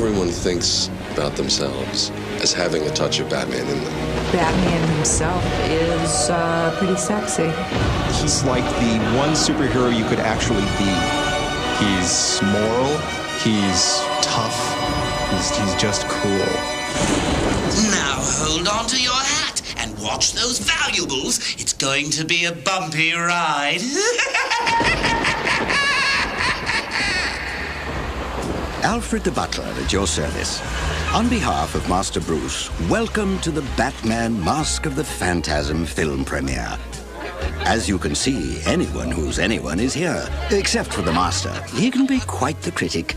everyone thinks about themselves as having a touch of Batman in them. Batman himself is pretty sexy. He's like the one superhero you could actually be. He's moral, he's tough, he's just cool. Now hold on to your hat and watch those valuables. It's going to be a bumpy ride. Alfred the Butler at your service. On behalf of Master Bruce, welcome to the Batman Mask of the Phantasm film premiere. As you can see, anyone who's anyone is here, except for the Master. He can be quite the critic.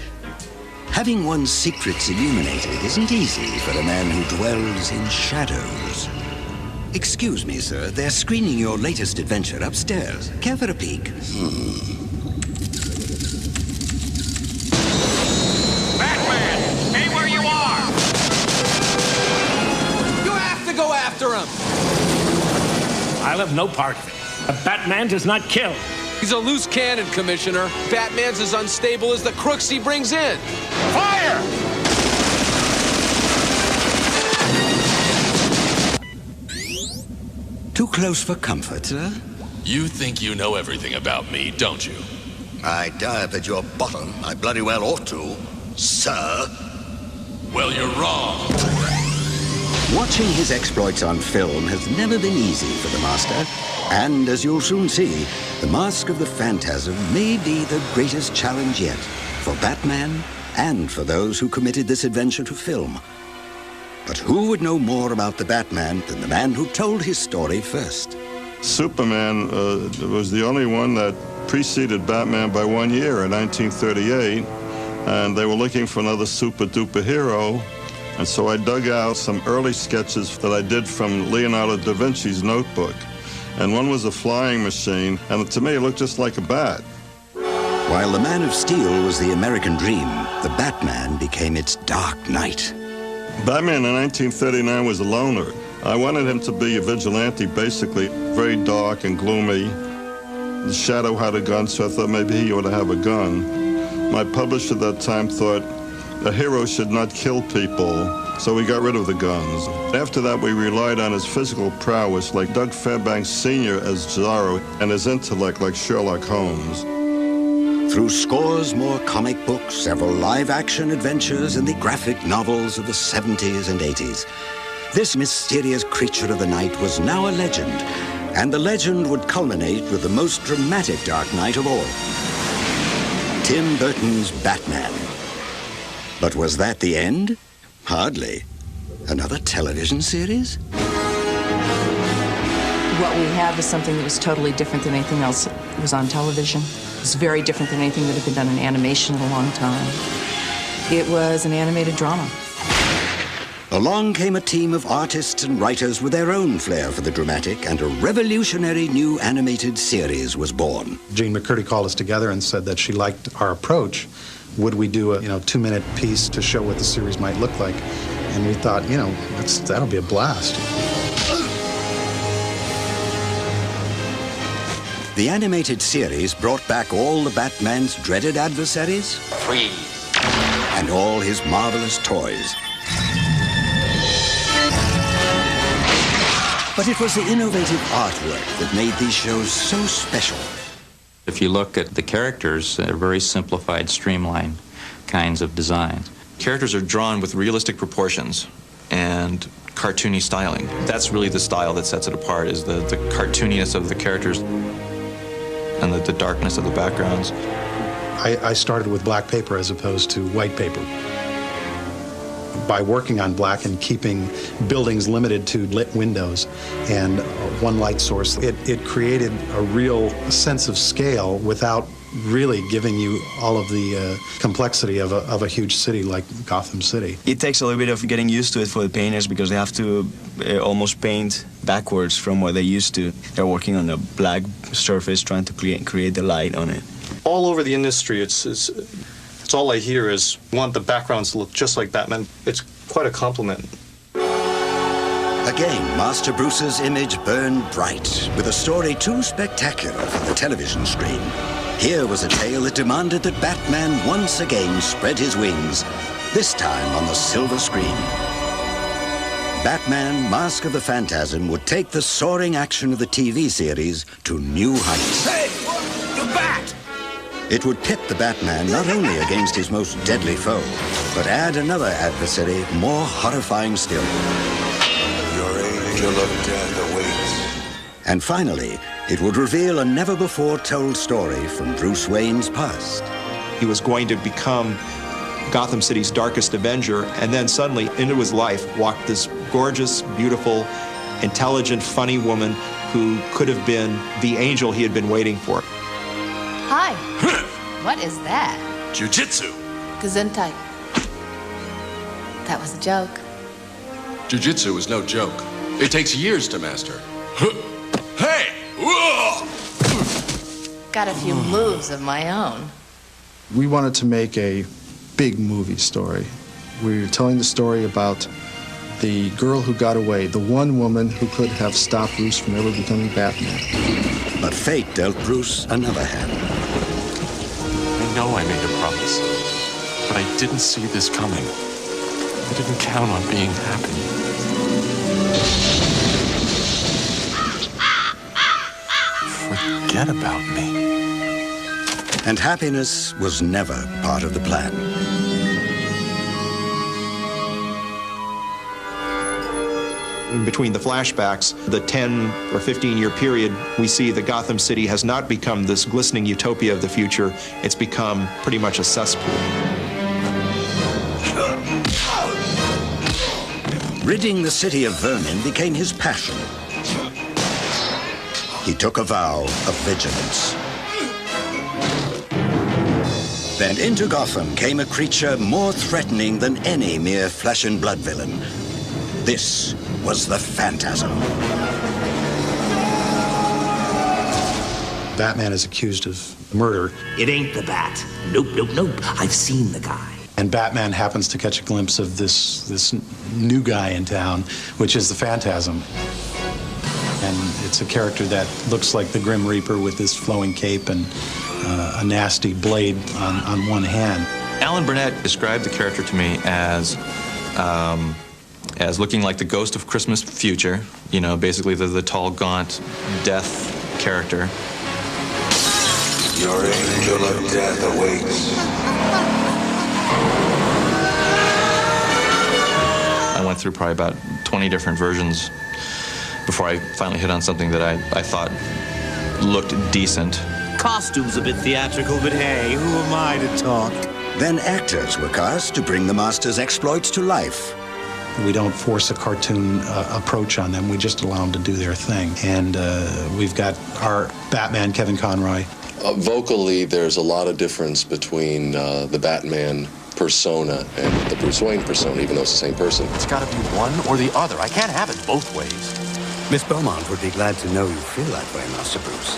Having one's secrets illuminated isn't easy for a man who dwells in shadows. Excuse me, sir. They're screening your latest adventure upstairs. Care for a peek? Batman, stay where you are! You have to go after him! I'll have no part of it. A Batman does not kill. He's a loose cannon, Commissioner. Batman's as unstable as the crooks he brings in. Fire! Too close for comfort, sir? You think you know everything about me, don't you? I dive at your bottom. I bloody well ought to, sir. Well, you're wrong. Watching his exploits on film has never been easy for the Master. And as you'll soon see, the Mask of the Phantasm may be the greatest challenge yet for Batman and for those who committed this adventure to film. But who would know more about the Batman than the man who told his story first? Superman was the only one that preceded Batman by 1 year in 1938, and they were looking for another super-duper hero. And so I dug out some early sketches that I did from Leonardo da Vinci's notebook. And one was a flying machine, and to me it looked just like a bat. While the Man of Steel was the American dream, the Batman became its Dark Knight. Batman in 1939 was a loner. I wanted him to be a vigilante, basically, very dark and gloomy. The Shadow had a gun, so I thought maybe he ought to have a gun. My publisher at that time thought a hero should not kill people, so we got rid of the guns. After that, we relied on his physical prowess, like Doug Fairbanks Sr. as Zorro, and his intellect, like Sherlock Holmes. Through scores more comic books, several live-action adventures, and the graphic novels of the 70s and 80s, this mysterious creature of the night was now a legend, and the legend would culminate with the most dramatic Dark Knight of all, Tim Burton's Batman. But was that the end? Hardly. Another television series? What we have is something that was totally different than anything else that was on television. It was very different than anything that had been done in animation in a long time. It was an animated drama. Along came a team of artists and writers with their own flair for the dramatic, and a revolutionary new animated series was born. Jean McCurdy called us together and said that she liked our approach. Would we do a 2-minute piece to show what the series might look like? And we thought, that'll be a blast. The animated series brought back all the Batman's dreaded adversaries. Freeze. And all his marvelous toys. But it was the innovative artwork that made these shows so special. If you look at the characters, they're very simplified, streamlined kinds of designs. Characters are drawn with realistic proportions and cartoony styling. That's really the style that sets it apart, is the cartooniness of the characters and the darkness of the backgrounds. I started with black paper as opposed to white paper. By working on black and keeping buildings limited to lit windows and one light source, it created a real sense of scale without really giving you all of the complexity of a huge city like Gotham City. It takes a little bit of getting used to it for the painters because they have to almost paint backwards from what they used to. They're working on a black surface trying to create the light on it. All over the industry, it's all I hear is want the backgrounds to look just like Batman. It's quite a compliment. Again, Master Bruce's image burned bright, with a story too spectacular for the television screen. Here was a tale that demanded that Batman once again spread his wings. this time on the silver screen. Batman, Mask of the Phantasm would take the soaring action of the TV series to new heights. Hey, the Bat! It would pit the Batman not only against his most deadly foe, but add another adversary more horrifying still. Your angel of death awaits. And finally, it would reveal a never-before-told story from Bruce Wayne's past. He was going to become Gotham City's darkest avenger, and then suddenly into his life walked this gorgeous, beautiful, intelligent, funny woman who could have been the angel he had been waiting for. Hi. What is that? Jiu-jitsu. Gesundheit. That was a joke. Jiu-jitsu is no joke. It takes years to master. Hey! Whoa! Got a few moves of my own. We wanted to make a big movie story. We were telling the story about the girl who got away, the one woman who could have stopped Bruce from ever becoming Batman. But fate dealt Bruce another hand. I know I made a promise, but I didn't see this coming. I didn't count on being happy. Forget about me. And happiness was never part of the plan. In between the flashbacks, the 10 or 15-year period, we see that Gotham City has not become this glistening utopia of the future. It's become pretty much a cesspool. Ridding the city of vermin became his passion. He took a vow of vigilance. Then into Gotham came a creature more threatening than any mere flesh and blood villain. This was the Phantasm. Batman is accused of murder. It ain't the Bat. Nope, nope, nope. I've seen the guy. And Batman happens to catch a glimpse of this new guy in town, which is the Phantasm. And it's a character that looks like the Grim Reaper with this flowing cape and a nasty blade on one hand. Alan Burnett described the character to me as looking like the ghost of Christmas future. You know, basically the tall, gaunt, death character. Your angel of death awaits. I went through probably about 20 different versions before I finally hit on something that I thought looked decent. Costume's a bit theatrical, but hey, who am I to talk? Then actors were cast to bring the Master's exploits to life. We don't force a cartoon approach on them. We just allow them to do their thing. And we've got our Batman, Kevin Conroy. Vocally, there's a lot of difference between the Batman persona and the Bruce Wayne persona, even though it's the same person. It's got to be one or the other. I can't have it both ways. Miss Beaumont would be glad to know you feel that way, Master Bruce.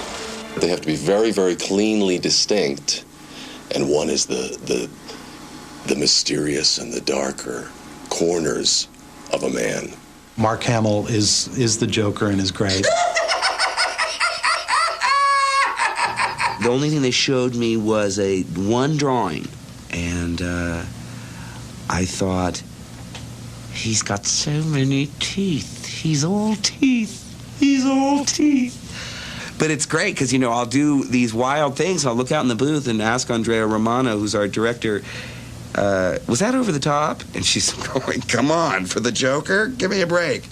They have to be very, very cleanly distinct, and one is the mysterious and the darker corners of a man. Mark Hamill is the Joker and is great. The only thing they showed me was one drawing, and I thought, he's got so many teeth. He's all teeth. He's all teeth. But it's great because, you know, I'll do these wild things. I'll look out in the booth and ask Andrea Romano, who's our director, was that over the top? And she's going, come on, for the Joker? Give me a break.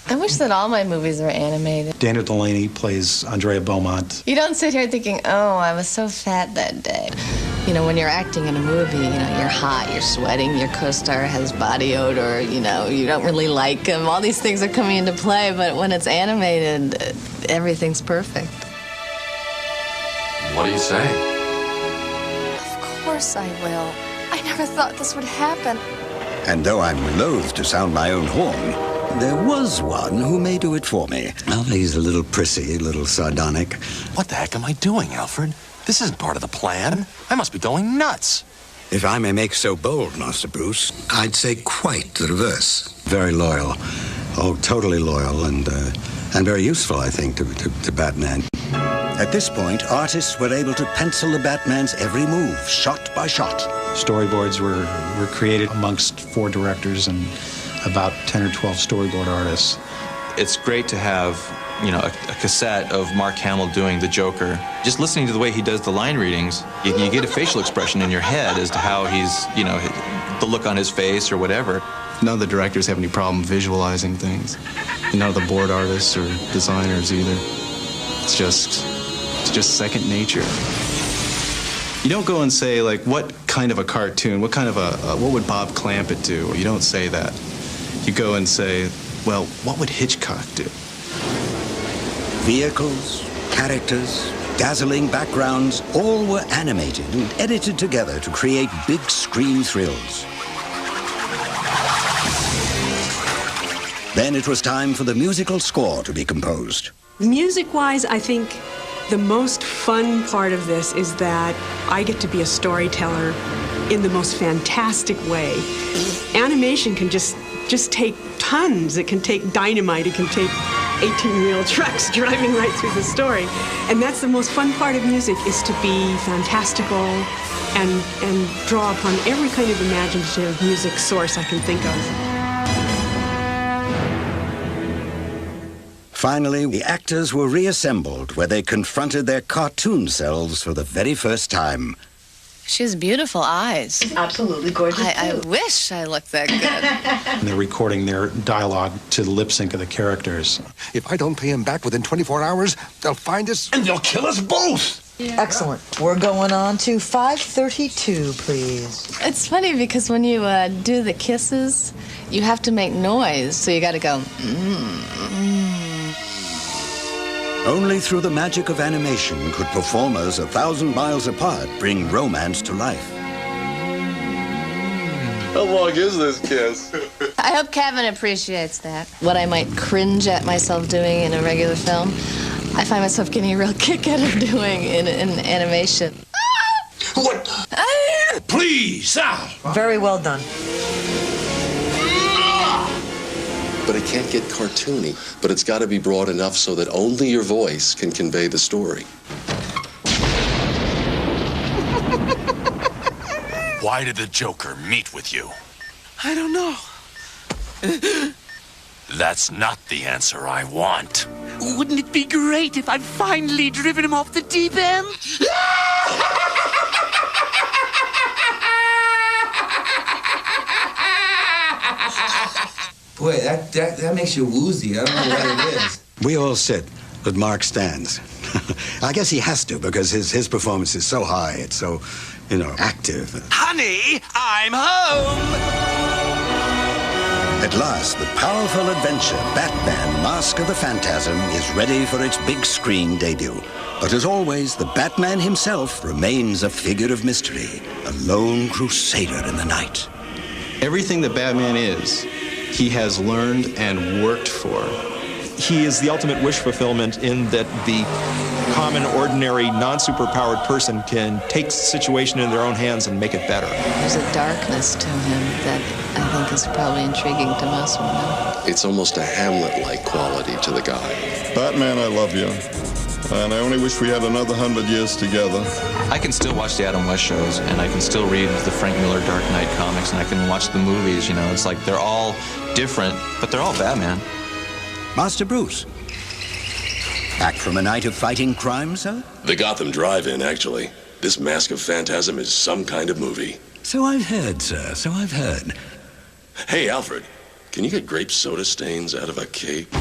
I wish that all my movies were animated. Daniel Delaney plays Andrea Beaumont. You don't sit here thinking, oh, I was so fat that day. You know, when you're acting in a movie, you know, you're hot, you're sweating, your co-star has body odor, you know, you don't really like him. All these things are coming into play, but when it's animated, everything's perfect. What do you say? Of course I will. I never thought this would happen. And though I'm loath to sound my own horn, there was one who may do it for me. Well, he's a little prissy, a little sardonic. What the heck am I doing, Alfred? This isn't part of the plan. I must be going nuts. If I may make so bold, Master Bruce, I'd say quite the reverse. Very loyal. Oh, totally loyal and very useful, I think, to Batman. At this point, artists were able to pencil the Batman's every move, shot by shot. Storyboards were created amongst 4 directors and about 10 or 12 storyboard artists. It's great to have, you know, a cassette of Mark Hamill doing the Joker. Just listening to the way he does the line readings, you get a facial expression in your head as to how he's, you know, the look on his face or whatever. None of the directors have any problem visualizing things. And none of the board artists or designers either. It's just second nature. You don't go and say, like, what kind of a cartoon, what kind of what would Bob Clampett do? You don't say that. You go and say, well, what would Hitchcock do? Vehicles, characters, dazzling backgrounds, all were animated and edited together to create big screen thrills. Then it was time for the musical score to be composed. Music-wise, I think the most fun part of this is that I get to be a storyteller in the most fantastic way. Animation can just take tons. It can take dynamite. It can take 18-wheel trucks driving right through the story. And that's the most fun part of music, is to be fantastical and draw upon every kind of imaginative music source I can think of. Finally, the actors were reassembled where they confronted their cartoon selves for the very first time. She has beautiful eyes. Absolutely gorgeous. I wish I looked that good. And they're recording their dialogue to the lip sync of the characters. If I don't pay him back within 24 hours, they'll find us and they'll kill us both. Yeah. Excellent. We're going on to 532, please. It's funny because when you do the kisses, you have to make noise, so you got to go. Only through the magic of animation could performers 1,000 miles apart bring romance to life. How long is this kiss? I hope Kevin appreciates that. What I might cringe at myself doing in a regular film, I find myself getting a real kick out of doing in animation. What? Please, Sal. Very well done. But it can't get cartoony, but it's got to be broad enough so that only your voice can convey the story. Why did the Joker meet with you? I don't know. That's not the answer I want. Wouldn't it be great if I'd finally driven him off the deep end? Boy, that makes you woozy. I don't know what it is. We all sit, but Mark stands. I guess he has to, because his performance is so high, it's so, you know, active. Honey, I'm home! At last, the powerful adventure, Batman, Mask of the Phantasm, is ready for its big screen debut. But as always, the Batman himself remains a figure of mystery, a lone crusader in the night. Everything that Batman is, he has learned and worked for. He is the ultimate wish fulfillment in that the common, ordinary, non-superpowered person can take the situation in their own hands and make it better. There's a darkness to him that I think is probably intriguing to most women. It's almost a Hamlet-like quality to the guy. Batman, I love you. And I only wish we had another 100 years together. I can still watch the Adam West shows, and I can still read the Frank Miller Dark Knight comics, and I can watch the movies, you know. It's like they're all different, but they're all Batman. Master Bruce, back from a night of fighting crime, sir? The Gotham Drive-In, actually. This Mask of Phantasm is some kind of movie. So I've heard, sir, so I've heard. Hey, Alfred, can you get grape soda stains out of a cape?